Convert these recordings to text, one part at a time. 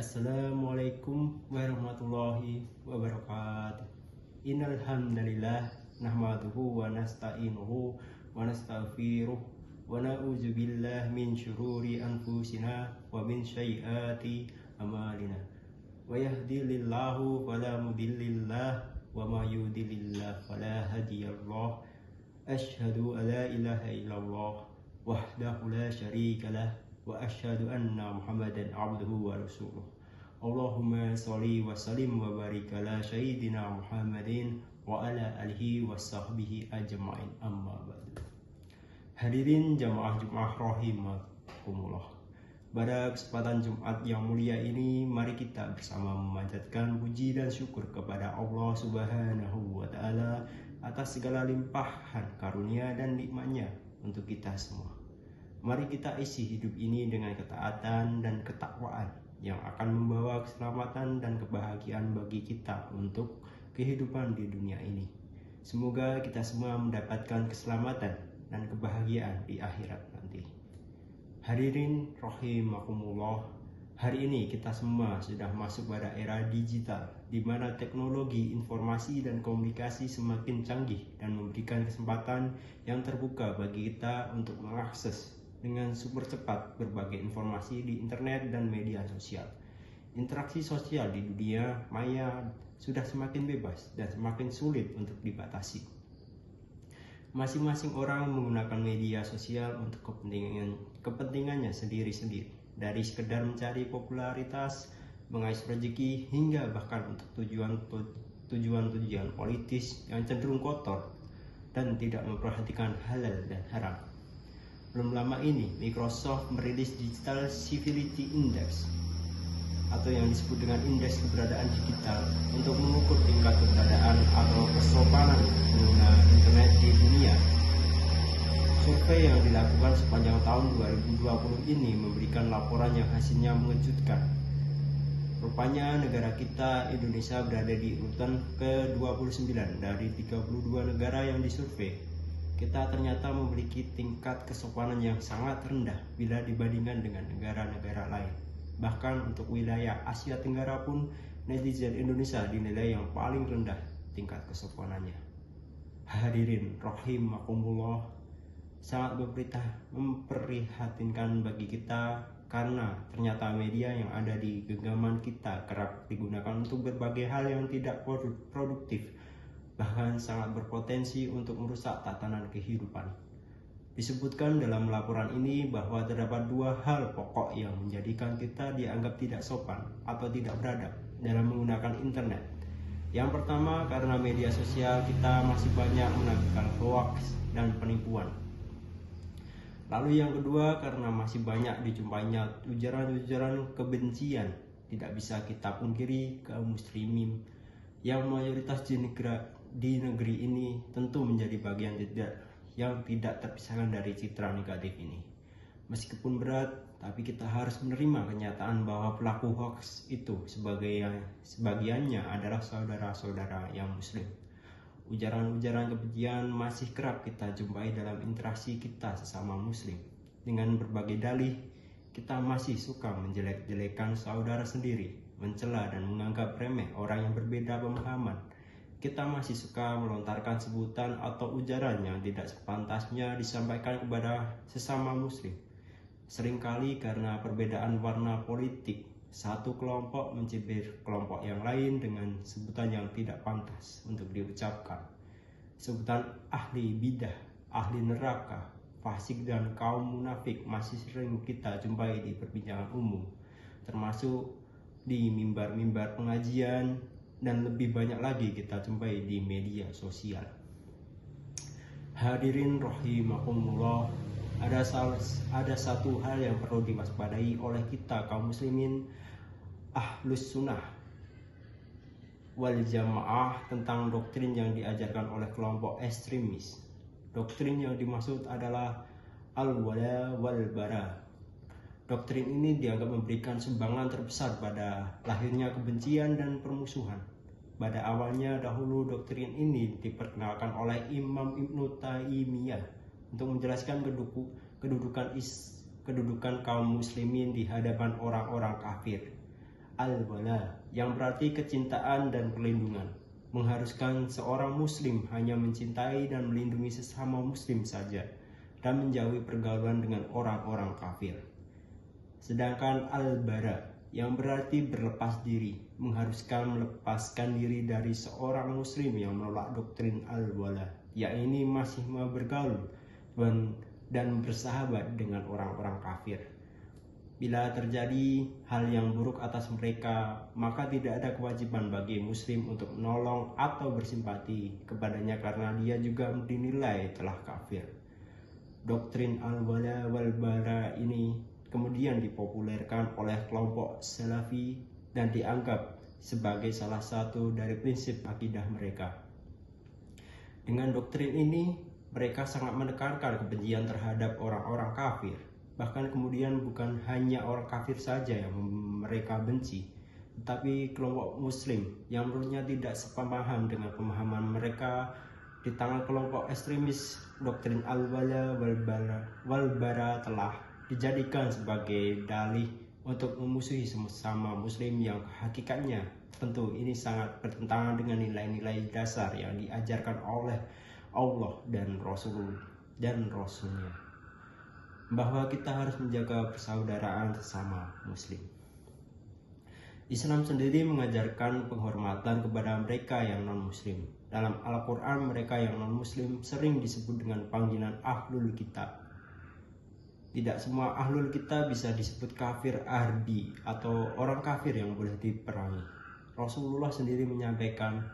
Assalamualaikum warahmatullahi wabarakatuh. Innal hamdalillah nahmaduhu wa nasta'inuhu wa nastaghfiruh wa na'udzu billahi min syururi anfusina wa min sayyiati a'malina. Wa yahdihillahu fala mudillillah wa ma yudlilillah fala hadiyallah. Asyhadu an la ilaha illallah wahdahu la syarikalah wa asyhadu anna Muhammadan abduhu wa rasuluh. Allahumma sholli wa sallim wa barik ala sayyidina Muhammadin wa ala alihi wa sahbihi ajma'in, amma ba'du. Hadirin jamaah Jumat rahimakumullah. Pada kesempatan Jumat yang mulia ini, mari kita bersama memanjatkan puji dan syukur kepada Allah Subhanahu wa Ta'ala atas segala limpahan karunia dan nikmatnya untuk kita semua. Mari kita isi hidup ini dengan ketaatan dan ketakwaan yang akan membawa keselamatan dan kebahagiaan bagi kita untuk kehidupan di dunia ini. Semoga kita semua mendapatkan keselamatan dan kebahagiaan di akhirat nanti. Hadirin rahimakumullah, hari ini kita semua sudah masuk pada era digital, di mana teknologi informasi dan komunikasi semakin canggih dan memberikan kesempatan yang terbuka bagi kita untuk mengakses dengan super cepat berbagai informasi di internet dan media sosial. Interaksi sosial di dunia maya sudah semakin bebas dan semakin sulit untuk dibatasi. Masing-masing orang menggunakan media sosial untuk kepentingannya sendiri-sendiri, dari sekedar mencari popularitas, mengais rezeki, hingga bahkan untuk tujuan-tujuan politis yang cenderung kotor dan tidak memperhatikan halal dan haram. Belum lama ini, Microsoft merilis Digital Civility Index atau yang disebut dengan indeks keberadaan digital untuk mengukur tingkat keberadaan atau kesopanan pengguna internet di dunia. Survei yang dilakukan sepanjang tahun 2020 ini memberikan laporan yang hasilnya mengejutkan. Rupanya negara kita, Indonesia, berada di urutan ke-29 dari 32 negara yang disurvei. Kita ternyata memiliki tingkat kesopanan yang sangat rendah bila dibandingkan dengan negara-negara lain. Bahkan untuk wilayah Asia Tenggara pun, netizen Indonesia dinilai yang paling rendah tingkat kesopanannya. Hadirin rahimakumullah, sangat memprihatinkan bagi kita karena ternyata media yang ada di genggaman kita kerap digunakan untuk berbagai hal yang tidak produktif, bahkan sangat berpotensi untuk merusak tatanan kehidupan. Disebutkan dalam laporan ini bahwa terdapat dua hal pokok yang menjadikan kita dianggap tidak sopan atau tidak beradab dalam menggunakan internet. Yang pertama, karena media sosial kita masih banyak menampilkan hoax dan penipuan. Lalu yang kedua, karena masih banyak dijumpainya ujaran-ujaran kebencian. Tidak bisa kita pungkiri, kaum muslimin yang mayoritas di negeri ini tentu menjadi bagian yang tidak terpisahkan dari citra negatif ini. Meskipun berat, tapi kita harus menerima kenyataan bahwa pelaku hoax itu sebagiannya adalah saudara-saudara yang muslim. Ujaran-ujaran kebencian masih kerap kita jumpai dalam interaksi kita sesama muslim. Dengan berbagai dalih, kita masih suka menjelek-jelekan saudara sendiri, mencela dan menganggap remeh orang yang berbeda pemahaman. Kita masih suka melontarkan sebutan atau ujaran yang tidak sepantasnya disampaikan kepada sesama muslim. Seringkali karena perbedaan warna politik, satu kelompok mencibir kelompok yang lain dengan sebutan yang tidak pantas untuk diucapkan. Sebutan ahli bidah, ahli neraka, fasik, dan kaum munafik masih sering kita jumpai di perbincangan umum, termasuk di mimbar-mimbar pengajian, dan lebih banyak lagi kita jumpai di media sosial. Hadirin rahimakumullah, ada satu hal yang perlu diwaspadai oleh kita kaum muslimin ahlus sunnah wal jamaah tentang doktrin yang diajarkan oleh kelompok ekstremis. Doktrin yang dimaksud adalah al-wala wal bara. Doktrin ini dianggap memberikan sumbangan terbesar pada lahirnya kebencian dan permusuhan. Pada awalnya dahulu doktrin ini diperkenalkan oleh Imam Ibnu Taimiyah untuk menjelaskan kedudukan kaum muslimin di hadapan orang-orang kafir. al-wala, yang berarti kecintaan dan perlindungan, mengharuskan seorang muslim hanya mencintai dan melindungi sesama muslim saja dan menjauhi pergaulan dengan orang-orang kafir. Sedangkan al-bara, yang berarti berlepas diri, mengharuskan melepaskan diri dari seorang muslim yang menolak doktrin al-wala, yakni masih mau bergaul dan bersahabat dengan orang-orang kafir. Bila terjadi hal yang buruk atas mereka, maka tidak ada kewajiban bagi muslim untuk menolong atau bersimpati kepadanya karena dia juga dinilai telah kafir. Doktrin al-wala wal-bara ini kemudian dipopulerkan oleh kelompok Salafi dan dianggap sebagai salah satu dari prinsip akidah mereka. Dengan doktrin ini, mereka sangat menekankan kebencian terhadap orang-orang kafir. Bahkan kemudian bukan hanya orang kafir saja yang mereka benci, tetapi kelompok muslim yang menurutnya tidak sepaham dengan pemahaman mereka. Di tangan kelompok ekstremis, doktrin al-wala wal-bara telah dijadikan sebagai dalih untuk memusuhi sesama muslim yang hakikatnya tentu ini sangat bertentangan dengan nilai-nilai dasar yang diajarkan oleh Allah dan Rasulnya, bahwa kita harus menjaga persaudaraan sesama muslim. Islam sendiri mengajarkan penghormatan kepada mereka yang non-muslim. Dalam Al-Quran, mereka yang non-muslim sering disebut dengan panggilan ahlul kitab. Tidak semua ahlul kitab bisa disebut kafir ardi atau orang kafir yang boleh diperangi. Rasulullah sendiri menyampaikan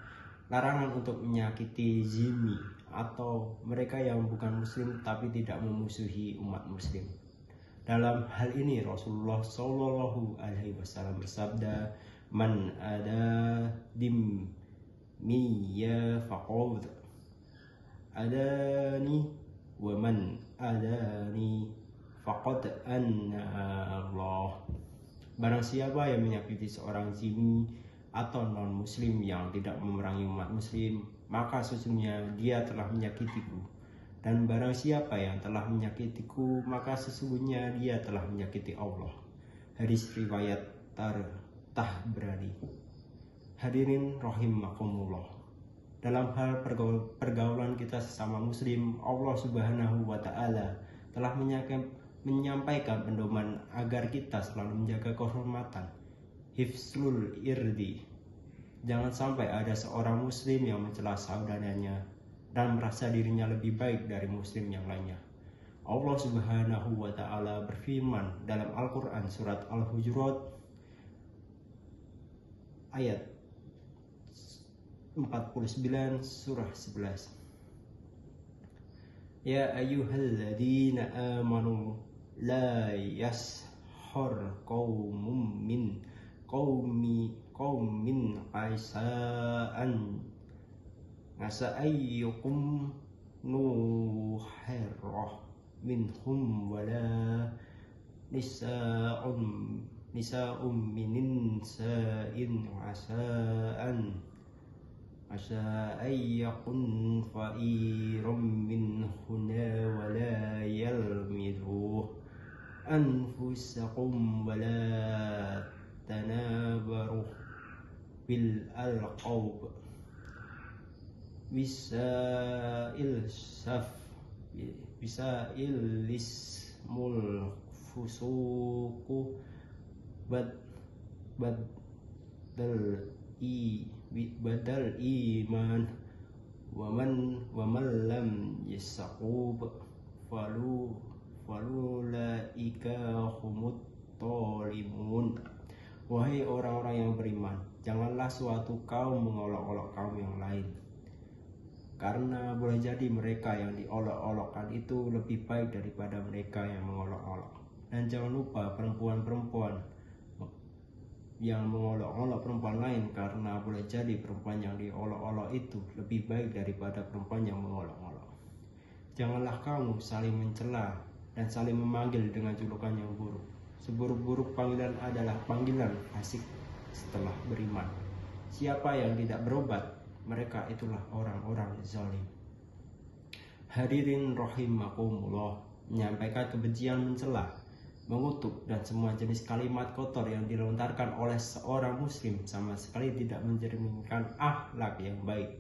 larangan untuk menyakiti zimmi atau mereka yang bukan muslim tapi tidak memusuhi umat muslim. Dalam hal ini Rasulullah Shallallahu Alaihi Wasallam bersabda, "Man ada dimmiya faqad adani wa man adani faqad anna Allah." Barang siapa yang menyakiti seorang zimmi atau non muslim yang tidak memerangi umat muslim, maka sesungguhnya dia telah menyakitiku. Dan barang siapa yang telah menyakitiku, maka sesungguhnya dia telah menyakiti Allah. Hadis riwayat Tabrani. Hadirin rahimakumullah. Dalam hal pergaulan kita sesama muslim, Allah Subhanahu wa taala telah menyampaikan pedoman agar kita selalu menjaga kehormatan. Hifzul irdi. Jangan sampai ada seorang muslim yang mencela saudaranya dan merasa dirinya lebih baik dari muslim yang lainnya. Allah Subhanahu wa taala berfirman dalam Al-Qur'an surat Al-Hujurat ayat 49 surah 11. Ya ayyuhalladzina amanu la yashhar qaumun min qaumin aisaan ngasa ayyukum nuhirrah minhum wala nisa'um minin sa'in asa ayyakun fa'irum minhuna wala yalmidhu anfusakum wala tanabaru bil alqab bisa ismul fusuku badal iman waman lam yasaqub falulaika humut tolimun. Wahai orang-orang yang beriman, janganlah suatu kaum mengolok-olok kaum yang lain, karena boleh jadi mereka yang diolok-olokkan itu lebih baik daripada mereka yang mengolok-olok. Dan jangan lupa perempuan-perempuan yang mengolok-olok perempuan lain, karena boleh jadi perempuan yang diolok-olok itu lebih baik daripada perempuan yang mengolok-olok. Janganlah kamu saling mencela dan saling memanggil dengan julukan yang buruk. Seburuk-buruk panggilan adalah panggilan fasik setelah beriman. Siapa yang tidak berobat, mereka itulah orang-orang zalim. Hadirin rahimakumullah, menyampaikan kebencian mencela mengutuk, dan semua jenis kalimat kotor yang dilontarkan oleh seorang muslim sama sekali tidak mencerminkan akhlak yang baik.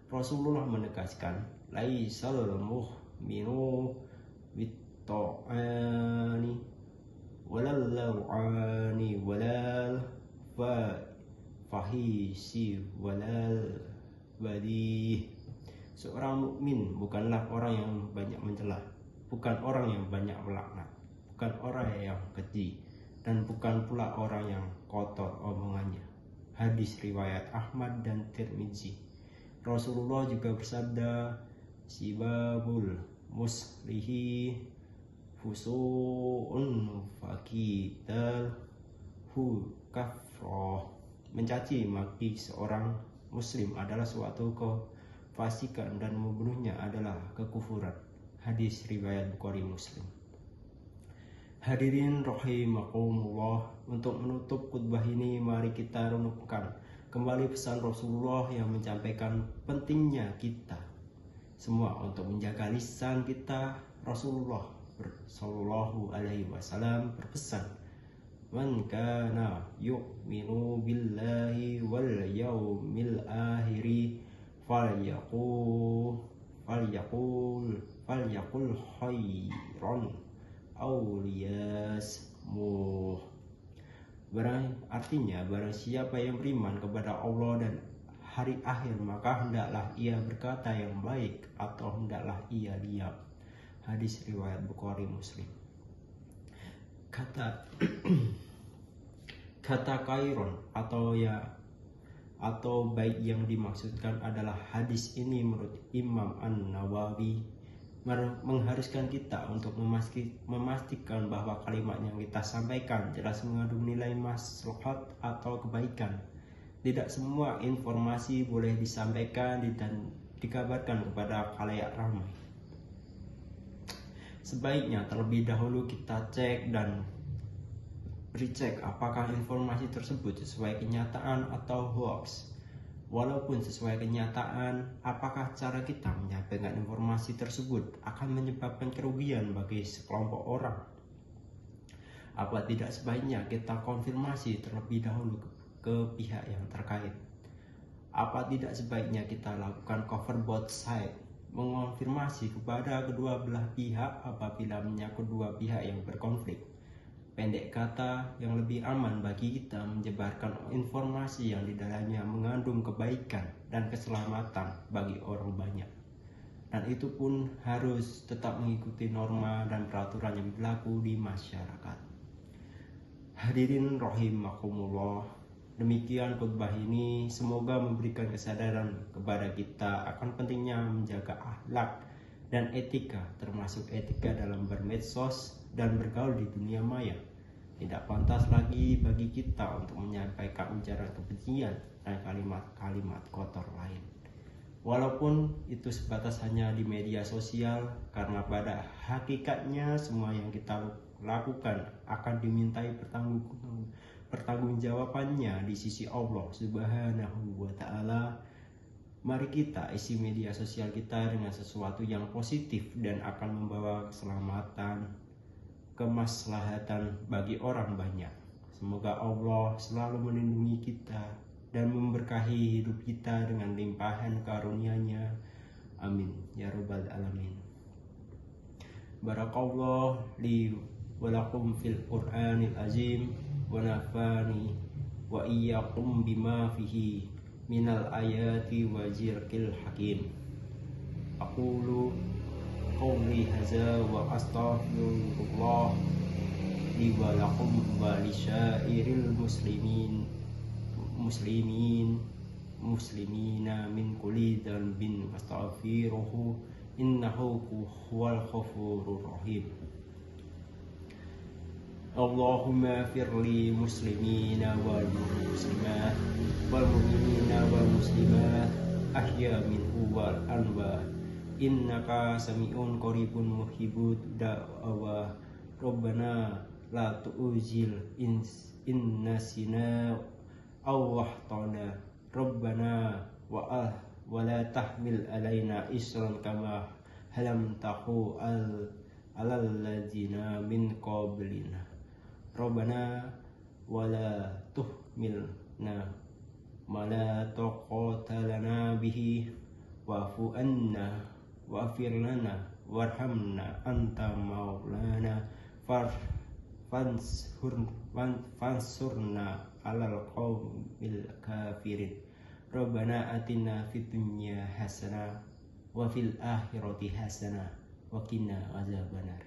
Rasulullah menegaskan, laisal mu'minu bitta'ani walal law'ani walal fahisi walal badih. Seorang mukmin bukanlah orang yang banyak mencela, bukan orang yang banyak melaknat, bukan orang yang keji, dan bukan pula orang yang kotor omongannya. Hadis riwayat Ahmad dan Tirmizi. Rasulullah juga bersabda, sibabul muslihi fusu'un faqital hu kafroh. Mencaci maki seorang muslim adalah suatu kefasikan dan membunuhnya adalah kekufuran. Hadis riwayat Bukhari Muslim. Hadirin rahimakumullah, untuk menutup khutbah ini mari kita renungkan kembali pesan Rasulullah yang menyampaikan pentingnya kita semua untuk menjaga lisan kita. Rasulullah sallallahu alaihi wasallam berpesan, man kana yu'minu billahi wal yaumil akhiri falyaqul khairan aw liyasmuh. Artinya, barang siapa yang beriman kepada Allah dan hari akhir, maka hendaklah ia berkata yang baik atau hendaklah ia diam. Hadis riwayat Bukhari Muslim. Kata khairon atau baik yang dimaksudkan adalah hadis ini menurut Imam An-Nawawi mengharuskan kita untuk memastikan bahwa kalimat yang kita sampaikan jelas mengandung nilai maslahat atau kebaikan. Tidak semua informasi boleh disampaikan dan dikabarkan kepada khalayak ramai. Sebaiknya terlebih dahulu kita cek dan recheck apakah informasi tersebut sesuai kenyataan atau hoax. Walaupun sesuai kenyataan, apakah cara kita menyampaikan informasi tersebut akan menyebabkan kerugian bagi sekelompok orang? Apa tidak sebaiknya kita konfirmasi terlebih dahulu ke pihak yang terkait? Apa tidak sebaiknya kita lakukan cover both side, mengonfirmasi kepada kedua belah pihak apabila menyangkut dua pihak yang berkonflik? Pendek kata, yang lebih aman bagi kita menyebarkan informasi yang di dalamnya mengandung kebaikan dan keselamatan bagi orang banyak. Dan itu pun harus tetap mengikuti norma dan peraturan yang berlaku di masyarakat. Hadirin rahimakumullah, demikian khutbah ini, semoga memberikan kesadaran kepada kita akan pentingnya menjaga akhlak dan etika, termasuk etika dalam bermedsos dan bergaul di dunia maya. Tidak pantas lagi bagi kita untuk menyampaikan ujaran kebencian dan kalimat-kalimat kotor lain. Walaupun itu sebatas hanya di media sosial, karena pada hakikatnya semua yang kita lakukan akan dimintai pertanggungjawabannya di sisi Allah Subhanahu wa Ta'ala. Mari kita isi media sosial kita dengan sesuatu yang positif dan akan membawa keselamatan, kemaslahatan bagi orang banyak. Semoga Allah selalu melindungi kita dan memberkahi hidup kita dengan limpahan karunia-Nya. Amin ya rabbal alamin. Barakallahu li wa lakum fil Qur'anil azim wa nafani wa iyyakum bima fihi minal ayati wa zikril hakim. Aqulu qawli hadza wa astaghfirullah li wa lakum wa li syairil muslimina min kulli dhanbin fastaghfiruhu innahu huwal ghafurur rahim. Allahumma firli muslimina wal muslimat wal mu'minina wal muslimat ahya minhu wal anwa innaka sami'un qaribun muhibud da'wa rabbana la tu'zil innasina awwahtana rabbana wa la tahmil alaina isran kama halam tahu alal ladzina min qablina. Rabbana wala tuhmilna ma la taqata lana bihi wa'fu anna wa'fir lana warhamna anta maulana fansurna alal qawmil kafirin. Rabbana atina fid dunya hasanah wa fil akhirati hasanah wa qina azabannar.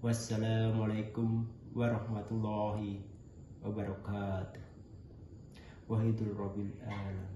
Wassalamualaikum warahmatullahi wabarakatuh. Wahidul rabbil alamin.